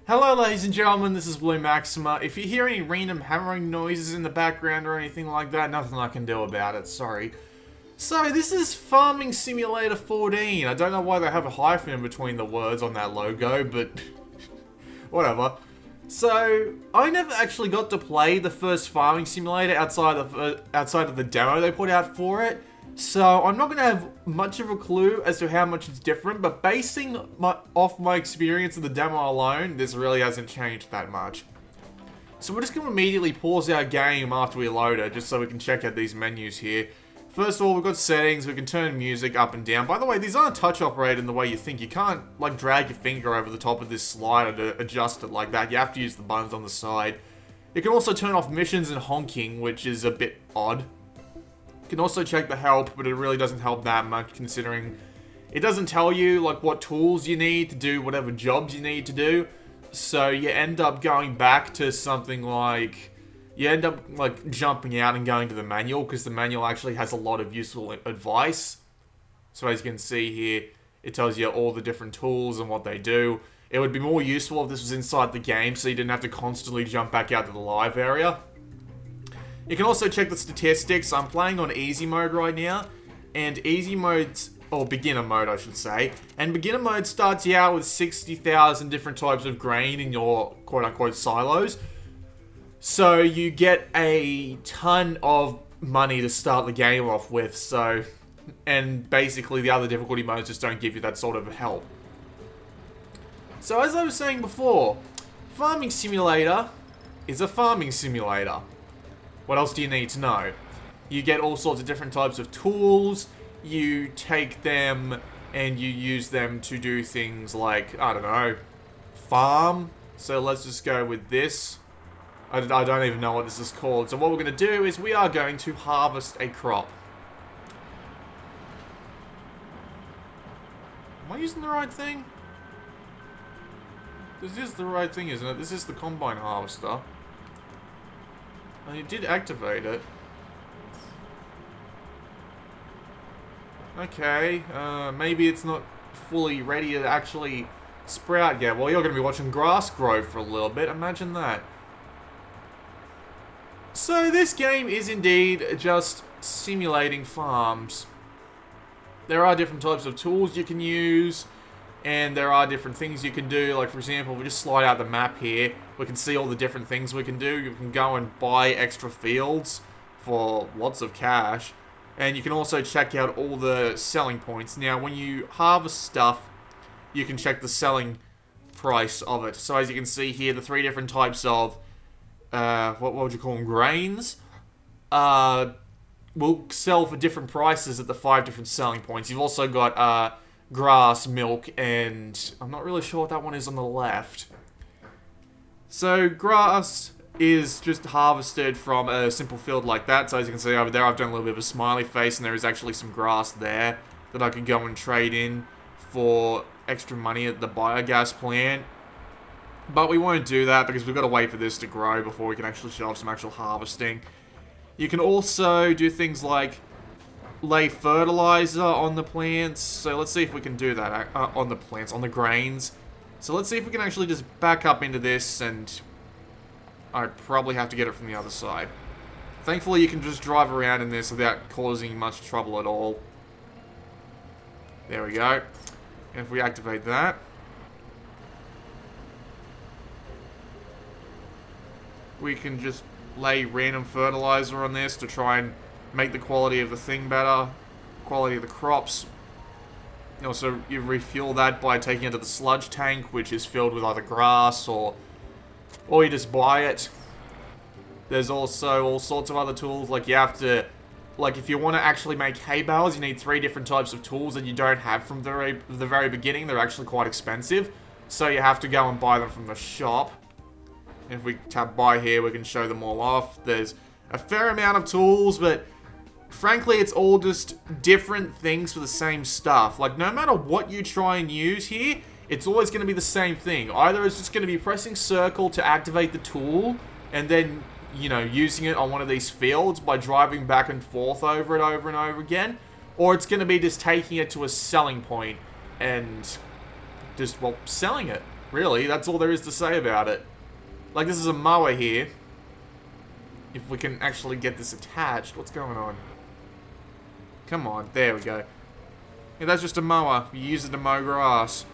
Hello ladies and gentlemen, this is Blue Maxima. If you hear any random hammering noises in the background or anything like that, nothing I can do about it, sorry. So this is Farming Simulator 14. I don't know why they have a hyphen in between the words on that logo, but whatever. So, I never actually got to play the first Farming Simulator outside of the demo they put out for it. So, I'm not going to have much of a clue as to how much it's different, but basing off my experience of the demo alone, this really hasn't changed that much. So we're just going to immediately pause our game after we load it, just so we can check out these menus here. First of all, we've got settings, we can turn music up and down. By the way, these aren't touch operated in the way you think. You can't, like, drag your finger over the top of this slider to adjust it like that. You have to use the buttons on the side. You can also turn off missions and honking, which is a bit odd. You can also check the help, but it really doesn't help that much considering it doesn't tell you like what tools you need to do whatever jobs you need to do. So you end up going back to something like, you end up like jumping out and going to the manual because the manual actually has a lot of useful advice. So as you can see here, it tells you all the different tools and what they do. It would be more useful if this was inside the game so you didn't have to constantly jump back out to the live area. You can also check the statistics. I'm playing on easy mode right now, and easy mode's, or beginner mode I should say, and beginner mode starts you out with 60,000 different types of grain in your quote-unquote silos. So you get a ton of money to start the game off with, so, and basically the other difficulty modes just don't give you that sort of help. So as I was saying before, Farming Simulator is a farming simulator. What else do you need to know? You get all sorts of different types of tools, you take them and you use them to do things like, I don't know, farm. So let's just go with this. I don't even know what this is called. So what we're going to do is we are going to harvest a crop. Am I using the right thing? This is the right thing, isn't it? This is the combine harvester. And you did activate it. Okay, maybe it's not fully ready to actually sprout yet. Well, you're going to be watching grass grow for a little bit. Imagine that. So this game is indeed just simulating farms. There are different types of tools you can use, and there are different things you can do. Like, for example, if we just slide out the map here, we can see all the different things we can do. You can go and buy extra fields for lots of cash. And you can also check out all the selling points. Now, when you harvest stuff, you can check the selling price of it. So as you can see here, the three different types of, what would you call them, grains, will sell for different prices at the 5 different selling points. You've also got, grass, milk, and I'm not really sure what that one is on the left. So, grass is just harvested from a simple field like that. So as you can see over there, I've done a little bit of a smiley face, and there is actually some grass there that I could go and trade in for extra money at the biogas plant. But we won't do that because we've got to wait for this to grow before we can actually show off some actual harvesting. You can also do things like lay fertilizer on the plants. So let's see if we can do that on the plants, on the grains. So let's see if we can actually just back up into this, and I'd probably have to get it from the other side. Thankfully, you can just drive around in this without causing much trouble at all. There we go. And if we activate that, we can just lay random fertilizer on this to try and make the quality of the thing better, quality of the crops. Also, you refuel that by taking it to the sludge tank, which is filled with either grass or you just buy it. There's also all sorts of other tools, like you have to, like if you want to actually make hay bales, you need 3 different types of tools that you don't have from the very beginning. They're actually quite expensive, so you have to go and buy them from the shop. If we tap buy here, we can show them all off. There's a fair amount of tools, but frankly, it's all just different things for the same stuff. Like, no matter what you try and use here, it's always going to be the same thing. Either it's just going to be pressing circle to activate the tool, and then, you know, using it on one of these fields by driving back and forth over it over and over again, or it's going to be just taking it to a selling point and just, well, selling it. Really, that's all there is to say about it. Like, this is a mower here. If we can actually get this attached. What's going on? Come on, there we go. Yeah, that's just a mower. You use it to mow grass.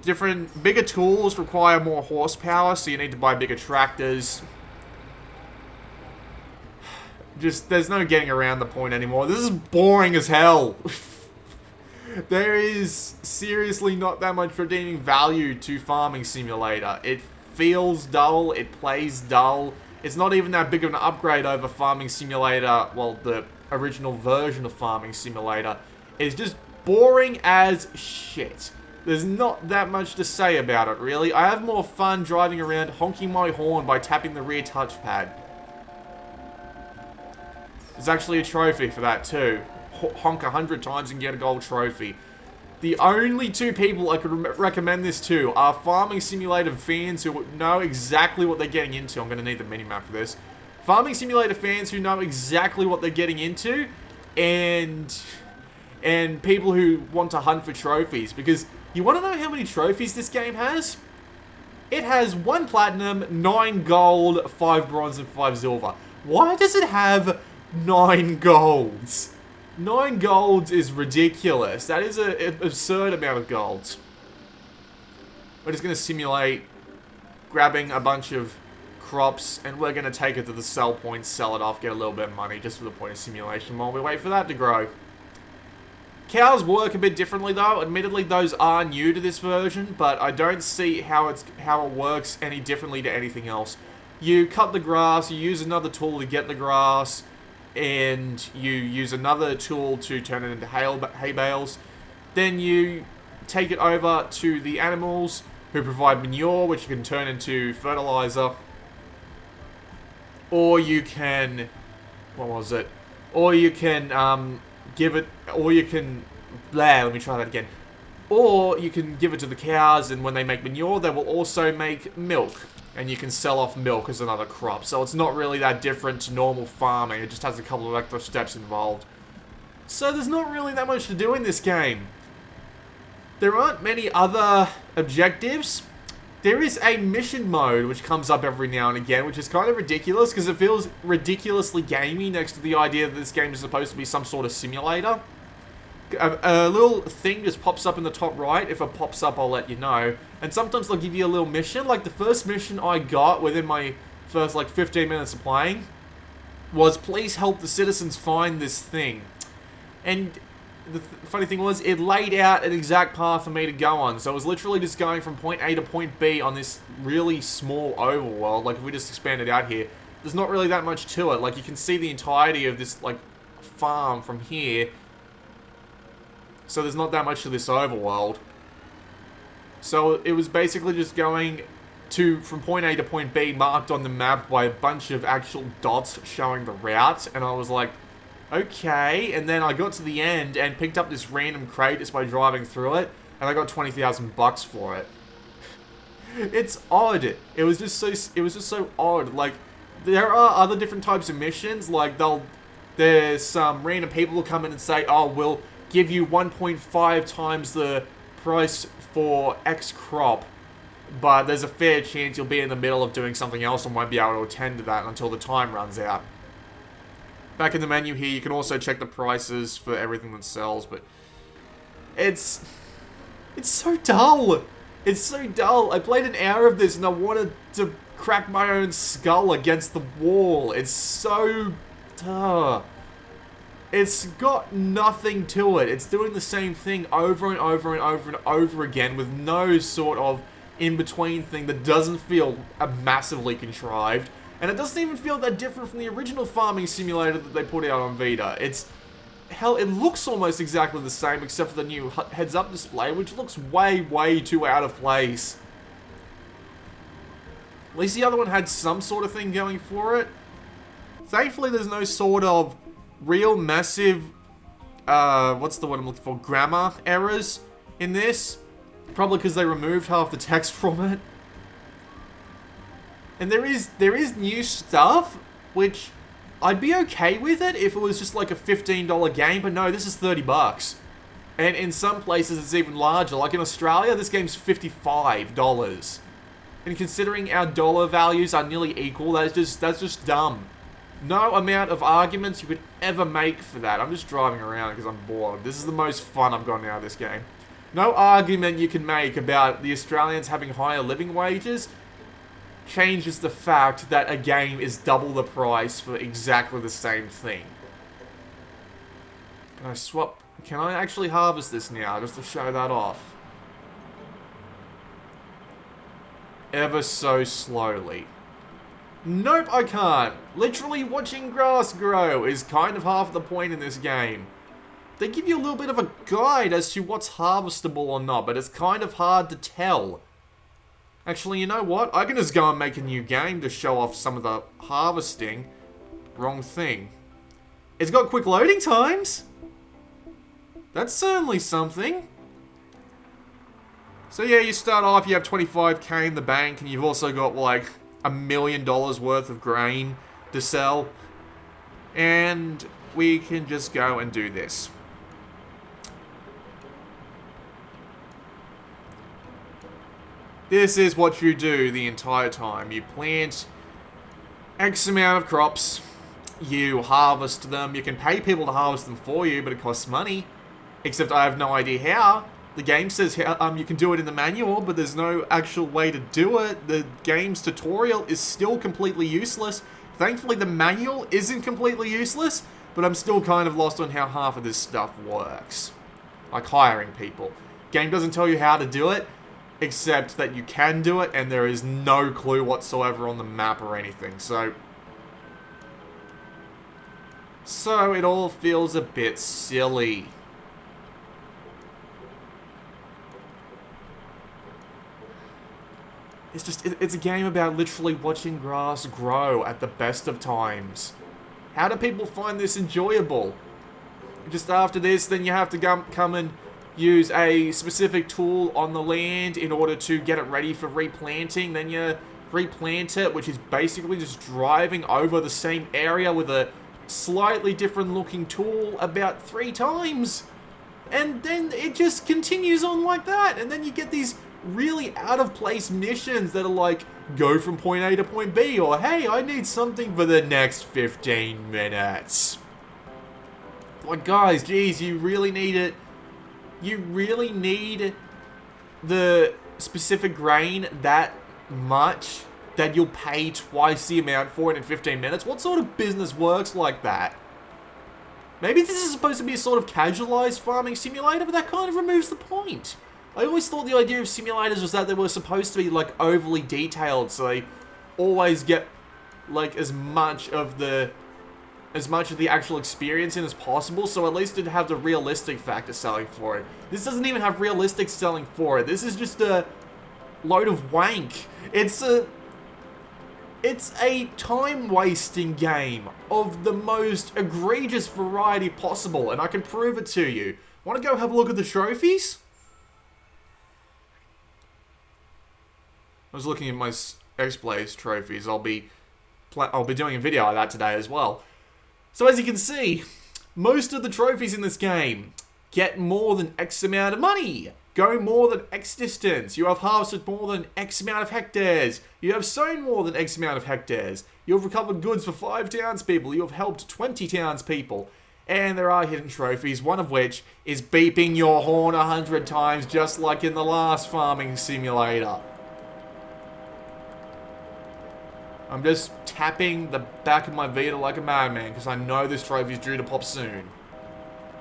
Bigger tools require more horsepower, so you need to buy bigger tractors. There's no getting around the point anymore. This is boring as hell. There is seriously not that much redeeming value to Farming Simulator. It feels dull, it plays dull. It's not even that big of an upgrade over Farming Simulator, well, the original version of Farming Simulator. It's just boring as shit. There's not that much to say about it, really. I have more fun driving around honking my horn by tapping the rear touchpad. There's actually a trophy for that, too. Honk 100 times and get a gold trophy. The only two people I could recommend this to are Farming Simulator fans who know exactly what they're getting into. I'm going to need the minimap for this. Farming Simulator fans who know exactly what they're getting into, and people who want to hunt for trophies. Because you want to know how many trophies this game has? It has 1 platinum, 9 gold, 5 bronze, and 5 silver. Why does it have 9 golds? 9 golds is ridiculous. That is an absurd amount of golds. We're just going to simulate grabbing a bunch of crops, and we're going to take it to the sell point, sell it off, get a little bit of money, just for the point of simulation while we wait for that to grow. Cows work a bit differently though. Admittedly, those are new to this version, but I don't see how it works any differently to anything else. You cut the grass, you use another tool to get the grass, and you use another tool to turn it into hay bales. Then you take it over to the animals who provide manure, which you can turn into fertilizer. Or you can, Or you can let me try that again. Or you can give it to the cows, and when they make manure, they will also make milk. And you can sell off milk as another crop. So it's not really that different to normal farming. It just has a couple of extra steps involved. So there's not really that much to do in this game. There aren't many other objectives. There is a mission mode which comes up every now and again, which is kind of ridiculous because it feels ridiculously gamey next to the idea that this game is supposed to be some sort of simulator. A little thing just pops up in the top right. If it pops up, I'll let you know. And sometimes they'll give you a little mission. Like the first mission I got within my first 15 minutes of playing was, please help the citizens find this thing. And the funny thing was, it laid out an exact path for me to go on. So it was literally just going from point A to point B on this really small overworld. Like if we just expand it out here, there's not really that much to it. Like you can see the entirety of this farm from here. So there's not that much to this overworld. So it was basically just going from point A to point B, marked on the map by a bunch of actual dots showing the route. And I was like, okay. And then I got to the end and picked up this random crate just by driving through it. And I got 20,000 bucks for it. It's odd. It was just so odd. Like, there are other different types of missions. Like, there's some random people who come in and say, oh, we'll give you 1.5 times the price for X crop, but there's a fair chance you'll be in the middle of doing something else and won't be able to attend to that until the time runs out. Back in the menu here, you can also check the prices for everything that sells, but it's so dull. It's so dull. I played an hour of this and I wanted to crack my own skull against the wall. It's so dull. It's got nothing to it. It's doing the same thing over and over and over and over again with no sort of in-between thing that doesn't feel massively contrived. And it doesn't even feel that different from the original farming simulator that they put out on Vita. Hell, it looks almost exactly the same except for the new heads-up display, which looks way, way too out of place. At least the other one had some sort of thing going for it. Thankfully, there's no sort of real massive, what's the word I'm looking for, grammar errors in this. Probably because they removed half the text from it. And there is new stuff, which I'd be okay with it if it was just like a $15 game, but no, this is 30 bucks. And in some places it's even larger. Like in Australia, this game's $55. And considering our dollar values are nearly equal, that's just dumb. No amount of arguments you could ever make for that. I'm just driving around because I'm bored. This is the most fun I've gotten out of this game. No argument you can make about the Australians having higher living wages changes the fact that a game is double the price for exactly the same thing. Can I swap? Can I actually harvest this now, just to show that off? Ever so slowly. Nope, I can't. Literally watching grass grow is kind of half the point in this game. They give you a little bit of a guide as to what's harvestable or not, but it's kind of hard to tell. Actually, you know what? I can just go and make a new game to show off some of the harvesting. Wrong thing. It's got quick loading times. That's certainly something. So yeah, you start off, you have 25k in the bank, and you've also got like $1 million worth of grain to sell. And we can just go and do this. This is what you do the entire time. You plant X amount of crops, you harvest them, you can pay people to harvest them for you, but it costs money. Except I have no idea how. The game says you can do it in the manual, but there's no actual way to do it. The game's tutorial is still completely useless. Thankfully, the manual isn't completely useless, but I'm still kind of lost on how half of this stuff works. Like hiring people. Game doesn't tell you how to do it, except that you can do it, and there is no clue whatsoever on the map or anything, so it all feels a bit silly. It's a game about literally watching grass grow at the best of times. How do people find this enjoyable? Just after this, then you have to come and use a specific tool on the land in order to get it ready for replanting. Then you replant it, which is basically just driving over the same area with a slightly different looking tool about 3 times. And then it just continues on like that. And then you get these really out of place missions that are like, go from point A to point B, or hey, I need something for the next 15 minutes. Like, guys, geez, you really need it. You really need the specific grain that much that you'll pay twice the amount for it in 15 minutes? What sort of business works like that? Maybe this is supposed to be a sort of casualized farming simulator, but that kind of removes the point. I always thought the idea of simulators was that they were supposed to be like overly detailed, so they always get like as much of the actual experience in as possible, so at least it'd have the realistic factor selling for it. This doesn't even have realistic selling for it. This is just a load of wank. It's a time-wasting game of the most egregious variety possible, and I can prove it to you. Want to go have a look at the trophies? I was looking at my X-Blaze trophies. I'll be doing a video of that today as well. So as you can see, most of the trophies in this game get more than X amount of money, go more than X distance, you have harvested more than X amount of hectares, you have sown more than X amount of hectares, you have recovered goods for 5 townspeople, you have helped 20 townspeople, and there are hidden trophies, one of which is beeping your horn 100 times just like in the last farming simulator. I'm just tapping the back of my Vita like a madman because I know this trophy is due to pop soon.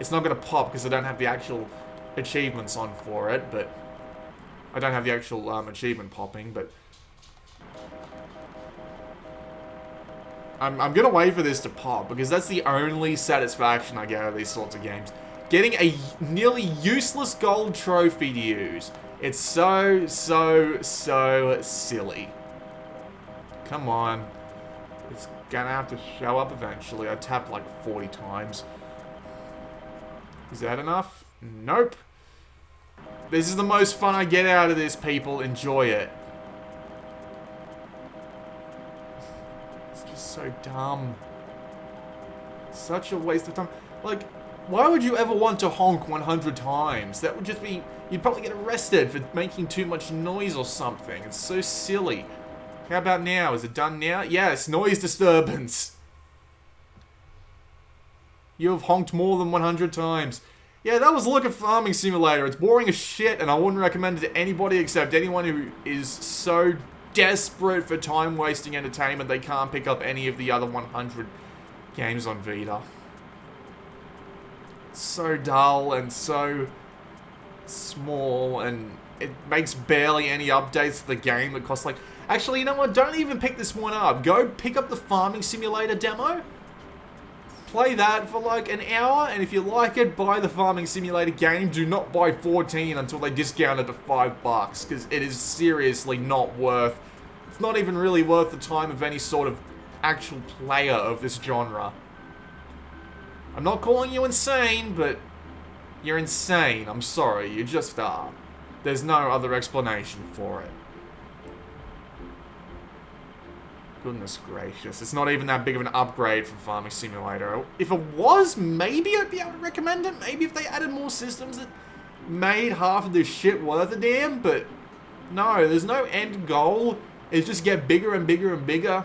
It's not going to pop because I don't have the actual achievements on for it, but I don't have the actual achievement popping, but I'm going to wait for this to pop because that's the only satisfaction I get out of these sorts of games. Getting a nearly useless gold trophy to use. It's so silly. Come on. It's gonna have to show up eventually. I tapped like 40 times. Is that enough? Nope. This is the most fun I get out of this, people. Enjoy it. It's just so dumb. Such a waste of time. Like, Why would you ever want to honk 100 times? That would just be... You'd probably get arrested for making too much noise or something. It's so silly. How about now? Is it done now? Yes, noise disturbance. You have honked more than 100 times. Yeah, that was Look at Farming Simulator. It's boring as shit, and I wouldn't recommend it to anybody except anyone who is so desperate for time-wasting entertainment they can't pick up any of the other 100 games on Vita. It's so dull and so small, and it makes barely any updates to the game. It costs like... Actually, you know what? Don't even pick this one up. Go pick up the Farming Simulator demo. Play that for like an hour, and if you like it, buy the Farming Simulator game. Do not buy 14 until they discount it to $5, because it is seriously not worth... It's not even really worth the time of any sort of actual player of this genre. I'm not calling you insane, but you're insane. I'm sorry, you just are. There's no other explanation for it. Goodness gracious, it's not even that big of an upgrade from Farming Simulator. If it was, maybe I'd be able to recommend it. Maybe if they added more systems that made half of this shit worth a damn, but no, there's no end goal. It's just get bigger and bigger and bigger.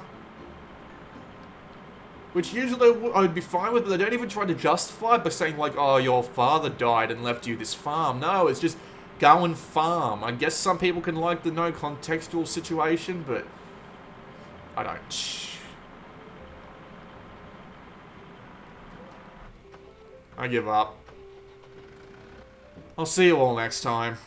Which usually I would be fine with, but they don't even try to justify it by saying like, oh, your father died and left you this farm. No, it's just go and farm. I guess some people can like the no contextual situation, but I don't. I give up. I'll see you all next time.